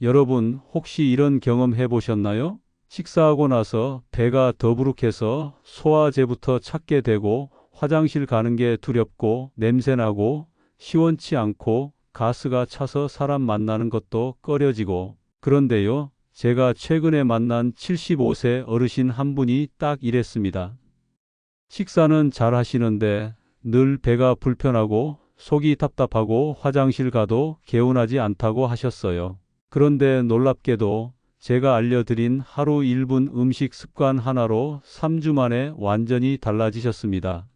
여러분, 혹시 이런 경험 해보셨나요? 식사하고 나서 배가 더부룩해서 소화제부터 찾게 되고 화장실 가는 게 두렵고 냄새나고 시원치 않고 가스가 차서 사람 만나는 것도 꺼려지고. 그런데요, 제가 최근에 만난 75세 어르신 한 분이 딱 이랬습니다. 식사는 잘 하시는데 늘 배가 불편하고 속이 답답하고 화장실 가도 개운하지 않다고 하셨어요. 그런데 놀랍게도 제가 알려드린 하루 1분 음식 습관 하나로 3주 만에 완전히 달라지셨습니다.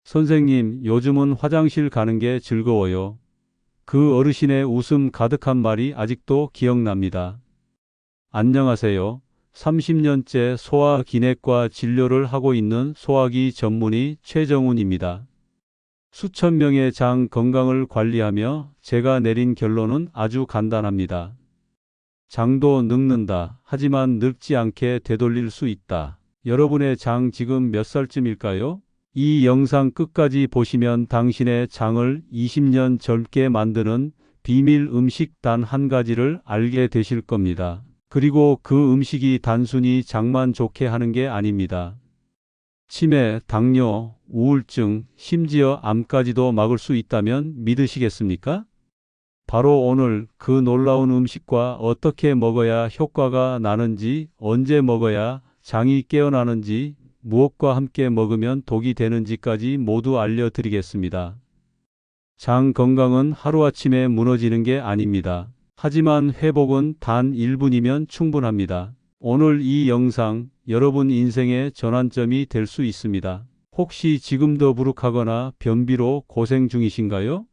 선생님, 요즘은 화장실 가는 게 즐거워요. 그 어르신의 웃음 가득한 말이 아직도 기억납니다. 안녕하세요. 30년째 소화기내과 진료를 하고 있는 소화기 전문의 최정훈입니다. 수천 명의 장 건강을 관리하며 제가 내린 결론은 아주 간단합니다. 장도 늙는다. 하지만 늙지 않게 되돌릴 수 있다. 여러분의 장 지금 몇 살쯤일까요? 이 영상 끝까지 보시면 당신의 장을 20년 젊게 만드는 비밀 음식 단 한 가지를 알게 되실 겁니다. 그리고 그 음식이 단순히 장만 좋게 하는 게 아닙니다. 치매, 당뇨, 우울증, 심지어 암까지도 막을 수 있다면 믿으시겠습니까? 바로 오늘 그 놀라운 음식과 어떻게 먹어야 효과가 나는지, 언제 먹어야 장이 깨어나는지, 무엇과 함께 먹으면 독이 되는지까지 모두 알려드리겠습니다. 장 건강은 하루아침에 무너지는 게 아닙니다. 하지만 회복은 단 1분이면 충분합니다. 오늘 이 영상 여러분 인생의 전환점이 될 수 있습니다. 혹시 지금도 부룩하거나 변비로 고생 중이신가요?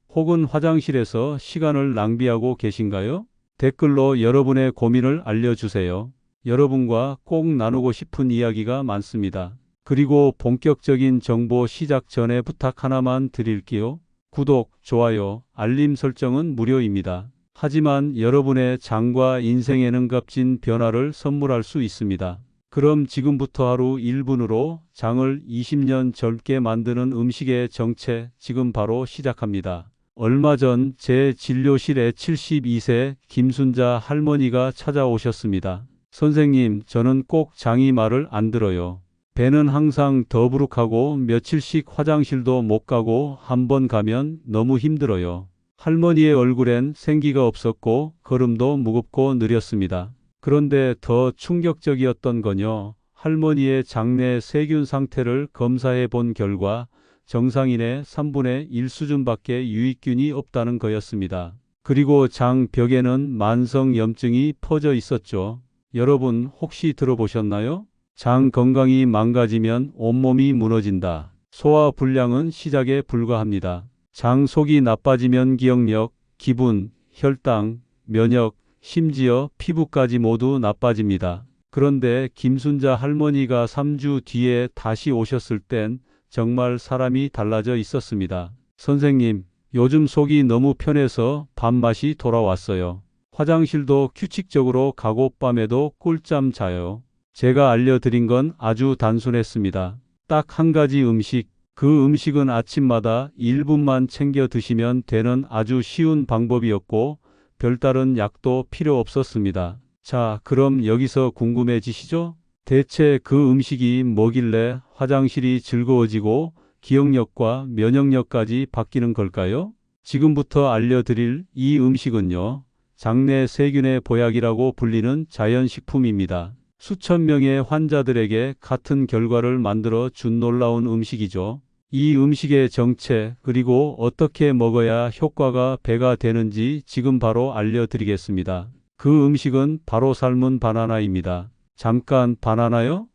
혹은 화장실에서 시간을 낭비하고 계신가요? 댓글로 여러분의 고민을 알려주세요. 여러분과 꼭 나누고 싶은 이야기가 많습니다. 그리고 본격적인 정보 시작 전에 부탁 하나만 드릴게요. 구독, 좋아요, 알림 설정은 무료입니다. 하지만 여러분의 장과 인생에는 값진 변화를 선물할 수 있습니다. 그럼 지금부터 하루 1분으로 장을 20년 젊게 만드는 음식의 정체 지금 바로 시작합니다. 얼마 전 제 진료실에 72세 김순자 할머니가 찾아오셨습니다. 선생님, 저는 꼭 장이 말을 안 들어요. 배는 항상 더부룩하고 며칠씩 화장실도 못 가고 한 번 가면 너무 힘들어요. 할머니의 얼굴엔 생기가 없었고 걸음도 무겁고 느렸습니다. 그런데 더 충격적이었던 건요, 할머니의 장내 세균 상태를 검사해 본 결과 정상인의 3분의 1 수준밖에 유익균이 없다는 거였습니다. 그리고 장 벽에는 만성염증이 퍼져 있었죠. 여러분 혹시 들어보셨나요? 장 건강이 망가지면 온몸이 무너진다. 소화 불량은 시작에 불과합니다. 장 속이 나빠지면 기억력, 기분, 혈당, 면역, 심지어 피부까지 모두 나빠집니다. 그런데 김순자 할머니가 3주 뒤에 다시 오셨을 땐 정말 사람이 달라져 있었습니다. 선생님, 요즘 속이 너무 편해서 밥맛이 돌아왔어요. 화장실도 규칙적으로 가고 밤에도 꿀잠 자요. 제가 알려드린 건 아주 단순했습니다. 딱 한 가지 음식, 그 음식은 아침마다 1분만 챙겨 드시면 되는 아주 쉬운 방법이었고 별다른 약도 필요 없었습니다. 자, 그럼 여기서 궁금해지시죠? 대체 그 음식이 뭐길래 화장실이 즐거워지고 기억력과 면역력까지 바뀌는 걸까요? 지금부터 알려드릴 이 음식은요, 장내 세균의 보약이라고 불리는 자연식품입니다. 수천 명의 환자들에게 같은 결과를 만들어 준 놀라운 음식이죠. 이 음식의 정체, 그리고 어떻게 먹어야 효과가 배가 되는지 지금 바로 알려드리겠습니다. 그 음식은 바로 삶은 바나나입니다. 잠깐, 바나나요?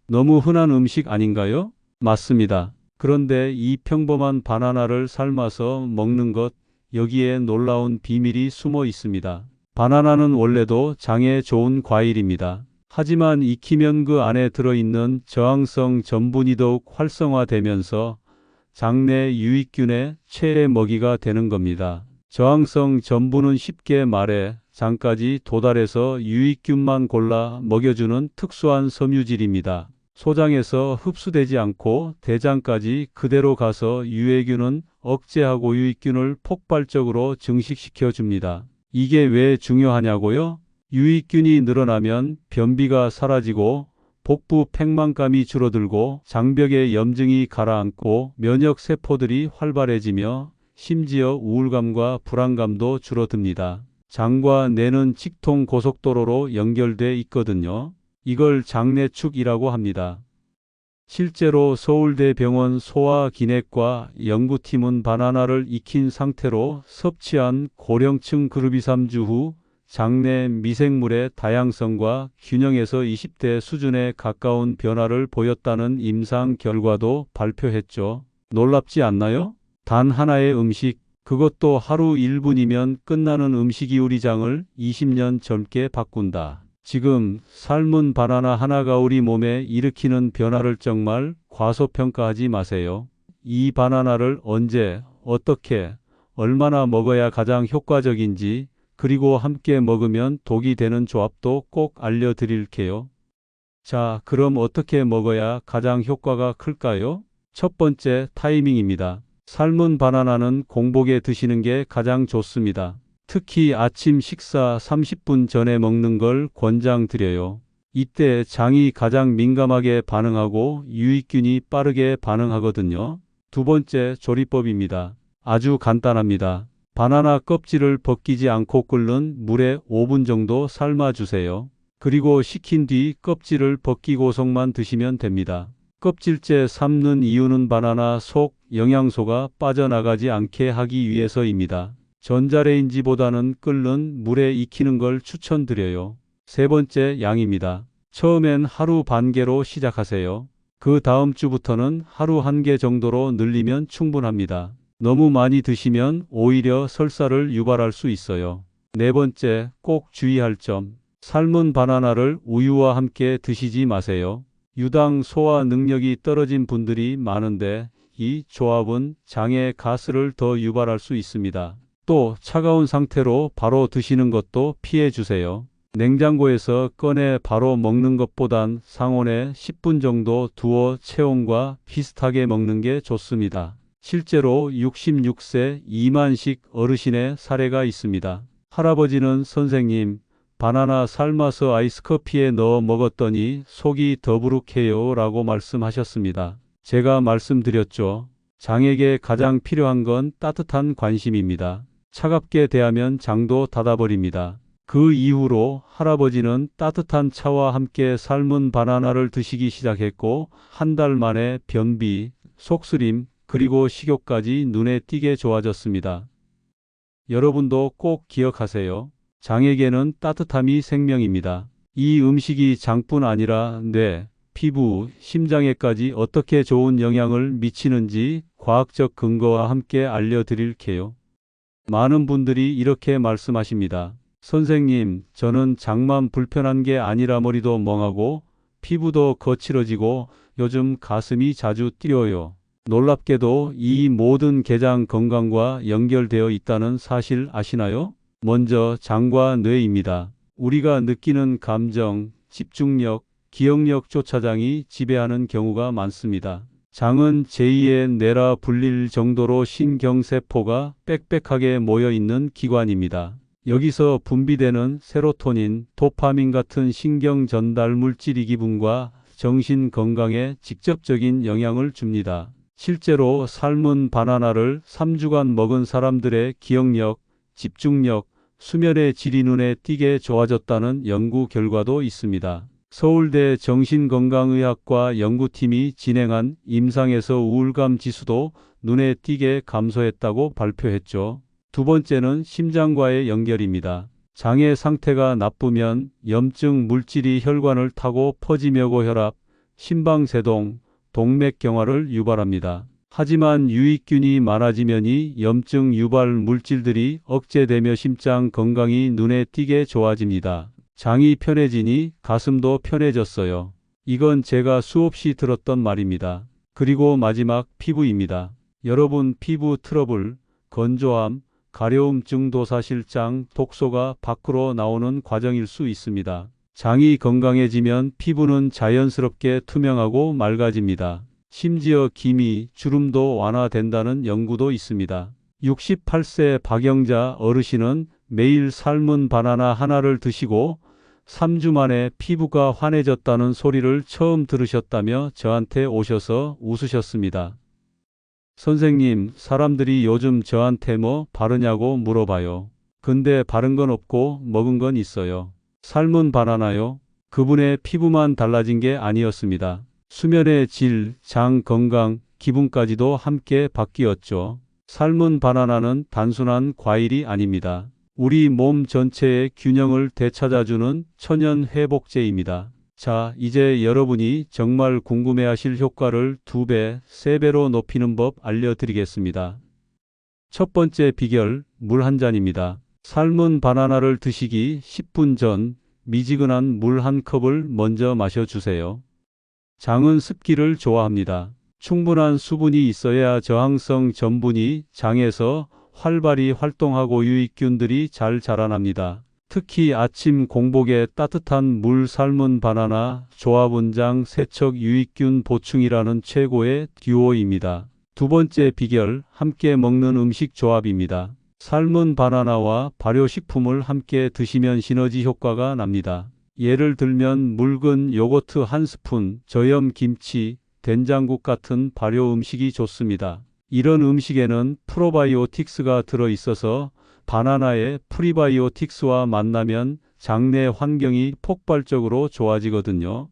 너무 흔한 음식 아닌가요? 맞습니다. 그런데 이 평범한 바나나를 삶아서 먹는 것, 여기에 놀라운 비밀이 숨어 있습니다. 바나나는 원래도 장에 좋은 과일입니다. 하지만 익히면 그 안에 들어있는 저항성 전분이 더욱 활성화되면서 장내 유익균의 최애 먹이가 되는 겁니다. 저항성 전분은 쉽게 말해 장까지 도달해서 유익균만 골라 먹여주는 특수한 섬유질입니다. 소장에서 흡수되지 않고 대장까지 그대로 가서 유해균은 억제하고 유익균을 폭발적으로 증식시켜 줍니다. 이게 왜 중요하냐고요? 유익균이 늘어나면 변비가 사라지고 복부 팽만감이 줄어들고 장벽의 염증이 가라앉고 면역 세포들이 활발해지며 심지어 우울감과 불안감도 줄어듭니다. 장과 뇌는 직통 고속도로로 연결돼 있거든요. 이걸 장내축이라고 합니다. 실제로 서울대병원 소화기내과 연구팀은 바나나를 익힌 상태로 섭취한 고령층 그룹 2, 3주 후 장내 미생물의 다양성과 균형에서 20대 수준에 가까운 변화를 보였다는 임상 결과도 발표했죠. 놀랍지 않나요? 단 하나의 음식, 그것도 하루 1분이면 끝나는 음식이 우리 장을 20년 젊게 바꾼다. 지금 삶은 바나나 하나가 우리 몸에 일으키는 변화를 정말 과소평가하지 마세요. 이 바나나를 언제, 어떻게, 얼마나 먹어야 가장 효과적인지, 그리고 함께 먹으면 독이 되는 조합도 꼭 알려드릴게요. 자, 그럼 어떻게 먹어야 가장 효과가 클까요? 첫 번째, 타이밍입니다. 삶은 바나나는 공복에 드시는 게 가장 좋습니다. 특히 아침 식사 30분 전에 먹는 걸 권장드려요. 이때 장이 가장 민감하게 반응하고 유익균이 빠르게 반응하거든요. 두 번째, 조리법입니다. 아주 간단합니다. 바나나 껍질을 벗기지 않고 끓는 물에 5분 정도 삶아주세요. 그리고 식힌 뒤 껍질을 벗기고서만 드시면 됩니다. 껍질째 삶는 이유는 바나나 속 영양소가 빠져나가지 않게 하기 위해서입니다. 전자레인지보다는 끓는 물에 익히는 걸 추천드려요. 세 번째, 양입니다. 처음엔 하루 반 개로 시작하세요. 그 다음 주부터는 하루 1개 정도로 늘리면 충분합니다. 너무 많이 드시면 오히려 설사를 유발할 수 있어요. 네 번째, 꼭 주의할 점. 삶은 바나나를 우유와 함께 드시지 마세요. 유당 소화 능력이 떨어진 분들이 많은데 이 조합은 장에 가스를 더 유발할 수 있습니다. 또 차가운 상태로 바로 드시는 것도 피해 주세요. 냉장고에서 꺼내 바로 먹는 것보단 상온에 10분 정도 두어 체온과 비슷하게 먹는 게 좋습니다. 실제로 66세 이만식 어르신의 사례가 있습니다. 할아버지는 선생님, 바나나 삶아서 아이스커피에 넣어 먹었더니 속이 더부룩해요 라고 말씀하셨습니다. 제가 말씀드렸죠. 장에게 가장 필요한 건 따뜻한 관심입니다. 차갑게 대하면 장도 닫아버립니다. 그 이후로 할아버지는 따뜻한 차와 함께 삶은 바나나를 드시기 시작했고 한 달 만에 변비, 속쓰림, 그리고 식욕까지 눈에 띄게 좋아졌습니다. 여러분도 꼭 기억하세요. 장에게는 따뜻함이 생명입니다. 이 음식이 장뿐 아니라 뇌, 피부, 심장에까지 어떻게 좋은 영향을 미치는지 과학적 근거와 함께 알려드릴게요. 많은 분들이 이렇게 말씀하십니다. 선생님, 저는 장만 불편한 게 아니라 머리도 멍하고 피부도 거칠어지고 요즘 가슴이 자주 뛰어요. 놀랍게도 이 모든 개장 건강과 연결되어 있다는 사실 아시나요? 먼저 장과 뇌입니다. 우리가 느끼는 감정, 집중력, 기억력조차 장이 지배하는 경우가 많습니다. 장은 제2의 뇌라 불릴 정도로 신경세포가 빽빽하게 모여있는 기관입니다. 여기서 분비되는 세로토닌, 도파민 같은 신경 전달 물질이 기분과 정신 건강에 직접적인 영향을 줍니다. 실제로 삶은 바나나를 3주간 먹은 사람들의 기억력, 집중력, 수면의 질이 눈에 띄게 좋아졌다는 연구 결과도 있습니다. 서울대 정신건강의학과 연구팀이 진행한 임상에서 우울감 지수도 눈에 띄게 감소했다고 발표했죠. 두 번째는 심장과의 연결입니다. 장의 상태가 나쁘면 염증 물질이 혈관을 타고 퍼지며 고혈압, 심방세동, 동맥경화를 유발합니다. 하지만 유익균이 많아지면 이 염증 유발 물질들이 억제되며 심장 건강이 눈에 띄게 좋아집니다. 장이 편해지니 가슴도 편해졌어요. 이건 제가 수없이 들었던 말입니다. 그리고 마지막 피부입니다. 여러분 피부 트러블, 건조함, 가려움증도 사실 장 독소가 밖으로 나오는 과정일 수 있습니다. 장이 건강해지면 피부는 자연스럽게 투명하고 맑아집니다. 심지어 기미, 주름도 완화된다는 연구도 있습니다. 68세 박영자 어르신은 매일 삶은 바나나 하나를 드시고 3주 만에 피부가 환해졌다는 소리를 처음 들으셨다며 저한테 오셔서 웃으셨습니다. 선생님, 사람들이 요즘 저한테 뭐 바르냐고 물어봐요. 근데 바른 건 없고 먹은 건 있어요. 삶은 바나나요? 그분의 피부만 달라진 게 아니었습니다. 수면의 질, 장 건강, 기분까지도 함께 바뀌었죠. 삶은 바나나는 단순한 과일이 아닙니다. 우리 몸 전체의 균형을 되찾아주는 천연 회복제입니다. 자, 이제 여러분이 정말 궁금해하실 효과를 2배, 3배로 높이는 법 알려드리겠습니다. 첫 번째 비결, 물 한 잔입니다. 삶은 바나나를 드시기 10분 전 미지근한 물 한 컵을 먼저 마셔주세요. 장은 습기를 좋아합니다. 충분한 수분이 있어야 저항성 전분이 장에서 활발히 활동하고 유익균들이 잘 자라납니다. 특히 아침 공복에 따뜻한 물 삶은 바나나 조합은장 세척 유익균 보충이라는 최고의 듀오입니다. 두 번째 비결, 함께 먹는 음식 조합입니다. 삶은 바나나와 발효식품을 함께 드시면 시너지 효과가 납니다. 예를 들면 묽은 요거트 한 스푼, 저염 김치, 된장국 같은 발효 음식이 좋습니다. 이런 음식에는 프로바이오틱스가 들어있어서 바나나의 프리바이오틱스와 만나면 장내 환경이 폭발적으로 좋아지거든요.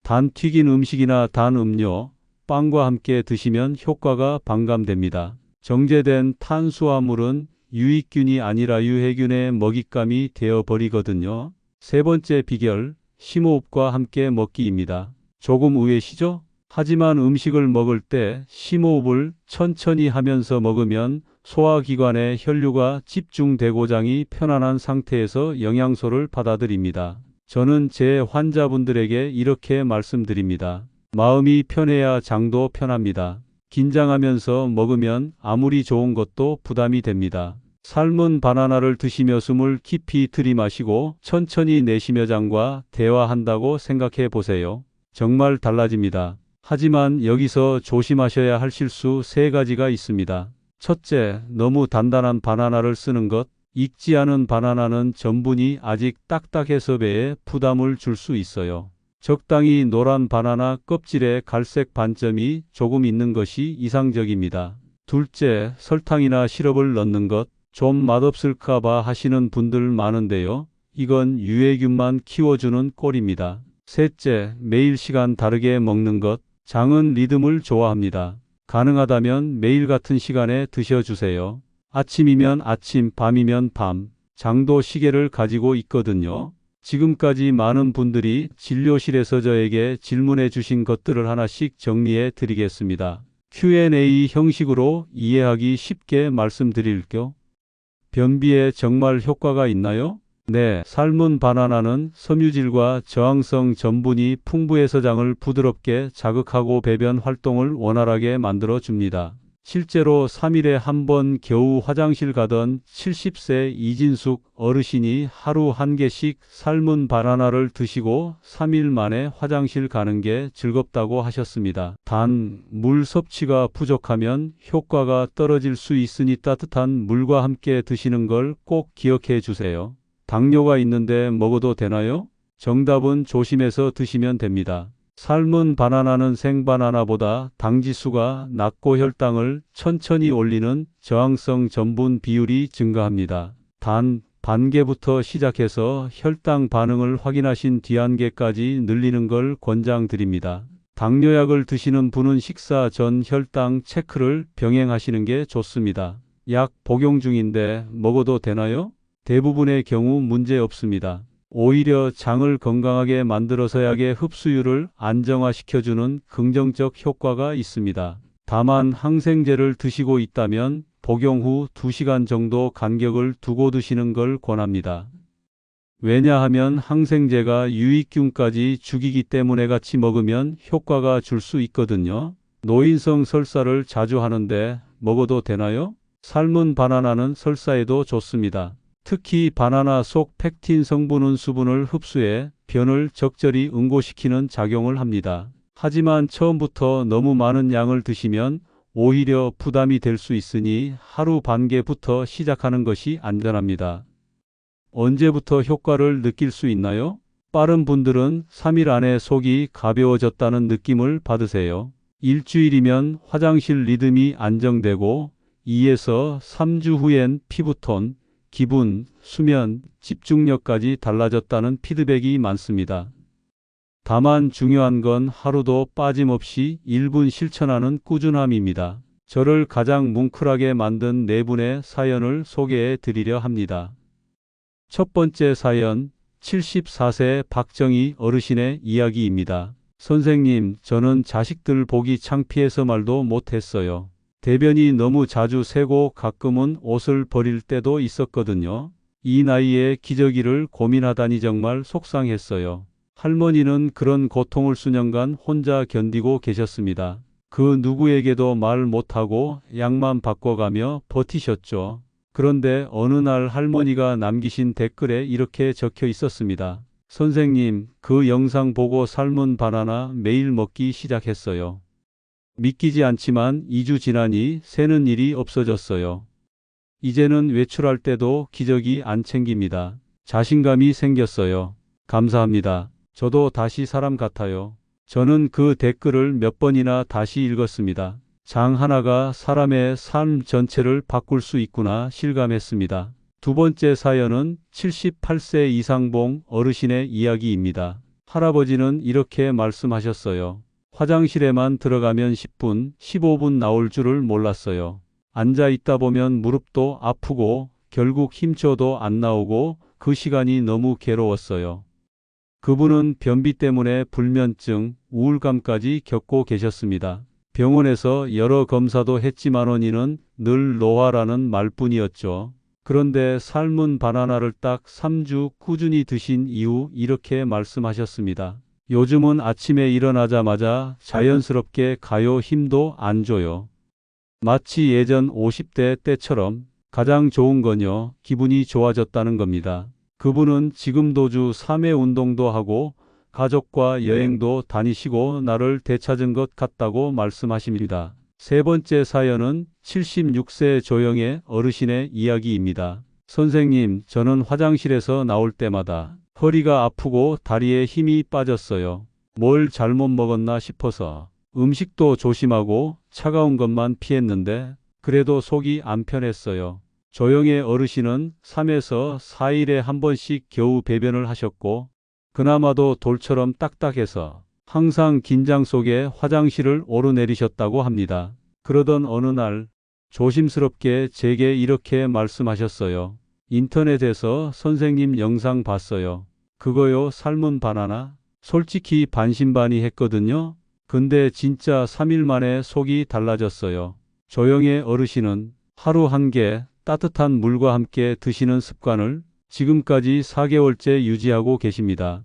단 튀긴 음식이나 단 음료, 빵과 함께 드시면 효과가 반감됩니다. 정제된 탄수화물은 유익균이 아니라 유해균의 먹잇감이 되어버리거든요. 세 번째 비결, 심호흡과 함께 먹기입니다. 조금 의외시죠? 하지만 음식을 먹을 때 심호흡을 천천히 하면서 먹으면 소화기관의 혈류가 집중되고 장이 편안한 상태에서 영양소를 받아들입니다. 저는 제 환자분들에게 이렇게 말씀드립니다. 마음이 편해야 장도 편합니다. 긴장하면서 먹으면 아무리 좋은 것도 부담이 됩니다. 삶은 바나나를 드시며 숨을 깊이 들이마시고 천천히 내쉬며 장과 대화한다고 생각해 보세요. 정말 달라집니다. 하지만 여기서 조심하셔야 할 실수 3가지가 있습니다. 첫째, 너무 단단한 바나나를 쓰는 것. 익지 않은 바나나는 전분이 아직 딱딱해서 배에 부담을 줄 수 있어요. 적당히 노란 바나나 껍질에 갈색 반점이 조금 있는 것이 이상적입니다. 둘째, 설탕이나 시럽을 넣는 것. 좀 맛없을까 봐 하시는 분들 많은데요. 이건 유해균만 키워주는 꼴입니다. 셋째, 매일 시간 다르게 먹는 것. 장은 리듬을 좋아합니다. 가능하다면 매일 같은 시간에 드셔주세요. 아침이면 아침, 밤이면 밤. 장도 시계를 가지고 있거든요. 지금까지 많은 분들이 진료실에서 저에게 질문해 주신 것들을 하나씩 정리해 드리겠습니다. Q&A 형식으로 이해하기 쉽게 말씀드릴게요. 변비에 정말 효과가 있나요? 네, 삶은 바나나는 섬유질과 저항성 전분이 풍부해서 장을 부드럽게 자극하고 배변 활동을 원활하게 만들어 줍니다. 실제로 3일에 한 번 겨우 화장실 가던 70세 이진숙 어르신이 하루 1개씩 삶은 바나나를 드시고 3일 만에 화장실 가는 게 즐겁다고 하셨습니다. 단, 물 섭취가 부족하면 효과가 떨어질 수 있으니 따뜻한 물과 함께 드시는 걸 꼭 기억해 주세요. 당뇨가 있는데 먹어도 되나요? 정답은 조심해서 드시면 됩니다. 삶은 바나나는 생바나나보다 당지수가 낮고 혈당을 천천히 올리는 저항성 전분 비율이 증가합니다. 단, 반개부터 시작해서 혈당 반응을 확인하신 뒤 1개까지 늘리는 걸 권장드립니다. 당뇨약을 드시는 분은 식사 전 혈당 체크를 병행하시는 게 좋습니다. 약 복용 중인데 먹어도 되나요? 대부분의 경우 문제 없습니다. 오히려 장을 건강하게 만들어서 약의 흡수율을 안정화시켜주는 긍정적 효과가 있습니다. 다만 항생제를 드시고 있다면 복용 후 2시간 정도 간격을 두고 드시는 걸 권합니다. 왜냐하면 항생제가 유익균까지 죽이기 때문에 같이 먹으면 효과가 줄 수 있거든요. 노인성 설사를 자주 하는데 먹어도 되나요? 삶은 바나나는 설사에도 좋습니다. 특히 바나나 속 펙틴 성분은 수분을 흡수해 변을 적절히 응고시키는 작용을 합니다. 하지만 처음부터 너무 많은 양을 드시면 오히려 부담이 될 수 있으니 하루 1개부터 시작하는 것이 안전합니다. 언제부터 효과를 느낄 수 있나요? 빠른 분들은 3일 안에 속이 가벼워졌다는 느낌을 받으세요. 일주일이면 화장실 리듬이 안정되고 2에서 3주 후엔 피부톤, 기분, 수면, 집중력까지 달라졌다는 피드백이 많습니다. 다만 중요한 건 하루도 빠짐없이 1분 실천하는 꾸준함입니다. 저를 가장 뭉클하게 만든 4분의 사연을 소개해 드리려 합니다. 첫 번째 사연, 74세 박정희 어르신의 이야기입니다. 선생님, 저는 자식들 보기 창피해서 말도 못했어요. 대변이 너무 자주 새고 가끔은 옷을 버릴 때도 있었거든요. 이 나이에 기저귀를 고민하다니 정말 속상했어요. 할머니는 그런 고통을 수년간 혼자 견디고 계셨습니다. 그 누구에게도 말 못하고 약만 바꿔가며 버티셨죠. 그런데 어느 날 할머니가 남기신 댓글에 이렇게 적혀 있었습니다. 선생님, 그 영상 보고 삶은 바나나 매일 먹기 시작했어요. 믿기지 않지만 2주 지나니 새는 일이 없어졌어요. 이제는 외출할 때도 기저귀 안 챙깁니다. 자신감이 생겼어요. 감사합니다. 저도 다시 사람 같아요. 저는 그 댓글을 몇 번이나 다시 읽었습니다. 장 하나가 사람의 삶 전체를 바꿀 수 있구나 실감했습니다. 두 번째 사연은 78세 이상봉 어르신의 이야기입니다. 할아버지는 이렇게 말씀하셨어요. 화장실에만 들어가면 10분, 15분 나올 줄을 몰랐어요. 앉아 있다 보면 무릎도 아프고 결국 힘줘도 안 나오고 그 시간이 너무 괴로웠어요. 그분은 변비 때문에 불면증, 우울감까지 겪고 계셨습니다. 병원에서 여러 검사도 했지만 이는 늘 노화라는 말뿐이었죠. 그런데 삶은 바나나를 딱 3주 꾸준히 드신 이후 이렇게 말씀하셨습니다. 요즘은 아침에 일어나자마자 자연스럽게 가요. 힘도 안 줘요. 마치 예전 50대 때처럼. 가장 좋은 건요, 기분이 좋아졌다는 겁니다. 그분은 지금도 주 3회 운동도 하고 가족과 여행도 다니시고 나를 되찾은 것 같다고 말씀하십니다. 세 번째 사연은 76세 조영애 어르신의 이야기입니다. 선생님, 저는 화장실에서 나올 때마다 허리가 아프고 다리에 힘이 빠졌어요. 뭘 잘못 먹었나 싶어서 음식도 조심하고 차가운 것만 피했는데 그래도 속이 안 편했어요. 조영애 어르신은 3에서 4일에 한 번씩 겨우 배변을 하셨고 그나마도 돌처럼 딱딱해서 항상 긴장 속에 화장실을 오르내리셨다고 합니다. 그러던 어느 날 조심스럽게 제게 이렇게 말씀하셨어요. 인터넷에서 선생님 영상 봤어요. 그거요, 삶은 바나나? 솔직히 반신반의했거든요. 근데 진짜 3일 만에 속이 달라졌어요. 조영애 어르신은 하루 한 개 따뜻한 물과 함께 드시는 습관을 지금까지 4개월째 유지하고 계십니다.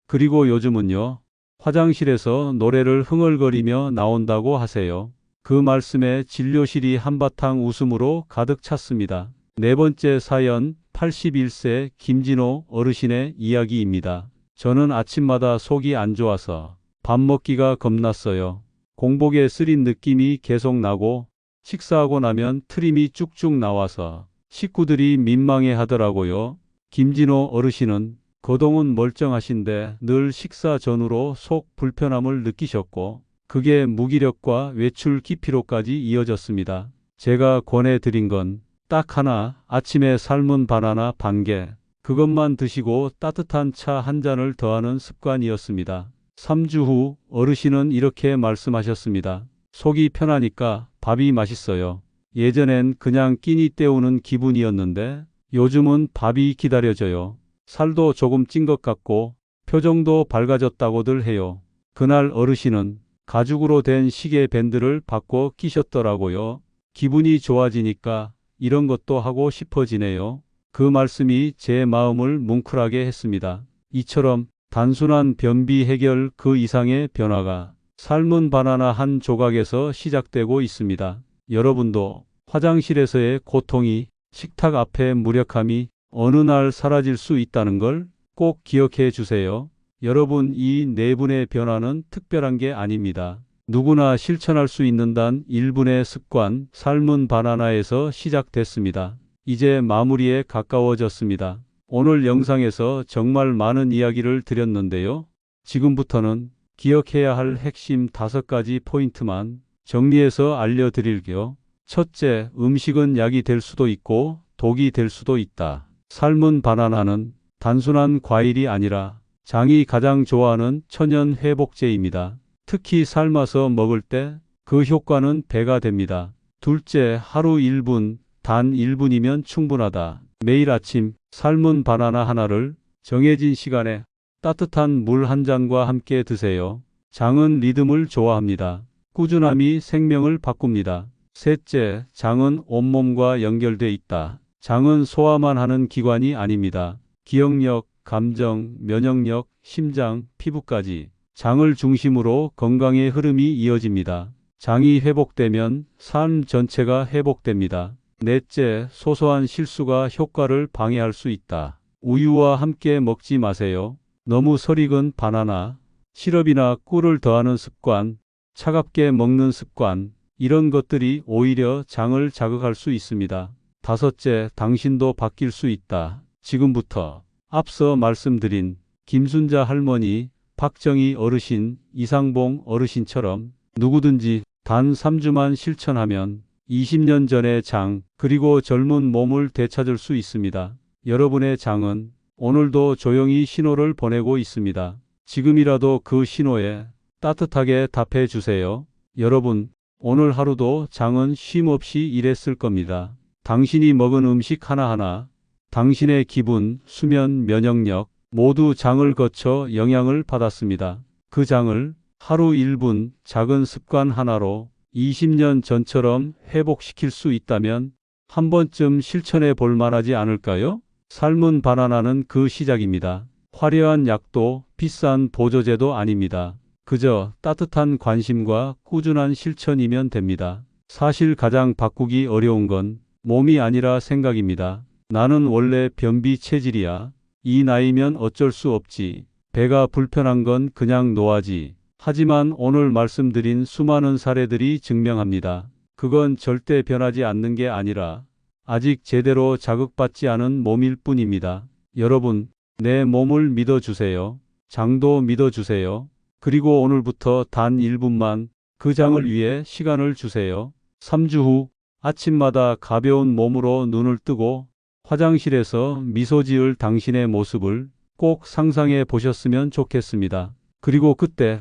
그리고 요즘은요, 화장실에서 노래를 흥얼거리며 나온다고 하세요. 그 말씀에 진료실이 한바탕 웃음으로 가득 찼습니다. 네 번째 사연, 81세 김진호 어르신의 이야기입니다. 저는 아침마다 속이 안 좋아서 밥 먹기가 겁났어요. 공복에 쓰린 느낌이 계속 나고 식사하고 나면 트림이 쭉쭉 나와서 식구들이 민망해 하더라고요. 김진호 어르신은 거동은 멀쩡하신데 늘 식사 전후로 속 불편함을 느끼셨고 그게 무기력과 외출 기피로까지 이어졌습니다. 제가 권해드린 건 딱 하나, 아침에 삶은 바나나 반 개, 그것만 드시고 따뜻한 차 한 잔을 더하는 습관이었습니다. 3주 후 어르신은 이렇게 말씀하셨습니다. 속이 편하니까 밥이 맛있어요. 예전엔 그냥 끼니 때우는 기분이었는데 요즘은 밥이 기다려져요. 살도 조금 찐 것 같고 표정도 밝아졌다고들 해요. 그날 어르신은 가죽으로 된 시계 밴드를 바꿔 끼셨더라고요. 기분이 좋아지니까 이런 것도 하고 싶어지네요. 그 말씀이 제 마음을 뭉클하게 했습니다. 이처럼 단순한 변비 해결 그 이상의 변화가 삶은 바나나 한 조각에서 시작되고 있습니다. 여러분도 화장실에서의 고통이, 식탁 앞의 무력함이 어느 날 사라질 수 있다는 걸 꼭 기억해 주세요. 여러분, 이 네 분의 변화는 특별한 게 아닙니다. 누구나 실천할 수 있는 단 1분의 습관, 삶은 바나나에서 시작됐습니다. 이제 마무리에 가까워졌습니다. 오늘 영상에서 정말 많은 이야기를 드렸는데요. 지금부터는 기억해야 할 핵심 5가지 포인트만 정리해서 알려드릴게요. 첫째, 음식은 약이 될 수도 있고 독이 될 수도 있다. 삶은 바나나는 단순한 과일이 아니라 장이 가장 좋아하는 천연 회복제입니다. 특히 삶아서 먹을 때 그 효과는 배가 됩니다. 둘째, 하루 1분, 단 1분이면 충분하다. 매일 아침 삶은 바나나 하나를 정해진 시간에 따뜻한 물 한 잔과 함께 드세요. 장은 리듬을 좋아합니다. 꾸준함이 생명을 바꿉니다. 셋째, 장은 온몸과 연결돼 있다. 장은 소화만 하는 기관이 아닙니다. 기억력, 감정, 면역력, 심장, 피부까지 장을 중심으로 건강의 흐름이 이어집니다. 장이 회복되면 삶 전체가 회복됩니다. 넷째, 소소한 실수가 효과를 방해할 수 있다. 우유와 함께 먹지 마세요. 너무 설익은 바나나, 시럽이나 꿀을 더하는 습관, 차갑게 먹는 습관, 이런 것들이 오히려 장을 자극할 수 있습니다. 다섯째, 당신도 바뀔 수 있다. 지금부터 앞서 말씀드린 김순자 할머니, 박정희 어르신, 이상봉 어르신처럼 누구든지 단 3주만 실천하면 20년 전의 장, 그리고 젊은 몸을 되찾을 수 있습니다. 여러분의 장은 오늘도 조용히 신호를 보내고 있습니다. 지금이라도 그 신호에 따뜻하게 답해 주세요. 여러분, 오늘 하루도 장은 쉼 없이 일했을 겁니다. 당신이 먹은 음식 하나하나, 당신의 기분, 수면, 면역력 모두 장을 거쳐 영향을 받았습니다. 그 장을 하루 1분 작은 습관 하나로 20년 전처럼 회복시킬 수 있다면 한 번쯤 실천해 볼 만하지 않을까요? 삶은 바나나는 그 시작입니다. 화려한 약도 비싼 보조제도 아닙니다. 그저 따뜻한 관심과 꾸준한 실천이면 됩니다. 사실 가장 바꾸기 어려운 건 몸이 아니라 생각입니다. 나는 원래 변비 체질이야. 이 나이면 어쩔 수 없지. 배가 불편한 건 그냥 노하지. 하지만 오늘 말씀드린 수많은 사례들이 증명합니다. 그건 절대 변하지 않는 게 아니라 아직 제대로 자극받지 않은 몸일 뿐입니다. 여러분, 내 몸을 믿어주세요. 장도 믿어주세요. 그리고 오늘부터 단 1분만 그 장을 위해 시간을 주세요. 3주 후 아침마다 가벼운 몸으로 눈을 뜨고 화장실에서 미소 지을 당신의 모습을 꼭 상상해 보셨으면 좋겠습니다. 그리고 그때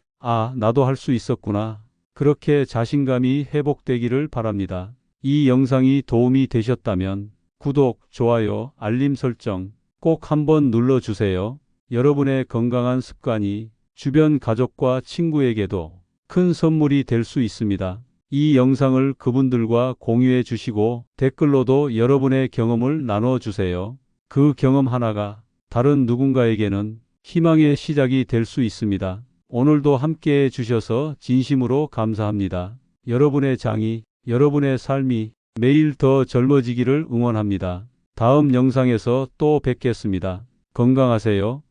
나도 할 수 있었구나. 그렇게 자신감이 회복되기를 바랍니다. 이 영상이 도움이 되셨다면 구독, 좋아요, 알림 설정 꼭 한번 눌러주세요. 여러분의 건강한 습관이 주변 가족과 친구에게도 큰 선물이 될 수 있습니다. 이 영상을 그분들과 공유해 주시고 댓글로도 여러분의 경험을 나눠 주세요. 그 경험 하나가 다른 누군가에게는 희망의 시작이 될 수 있습니다. 오늘도 함께해 주셔서 진심으로 감사합니다. 여러분의 장이, 여러분의 삶이 매일 더 젊어지기를 응원합니다. 다음 영상에서 또 뵙겠습니다. 건강하세요.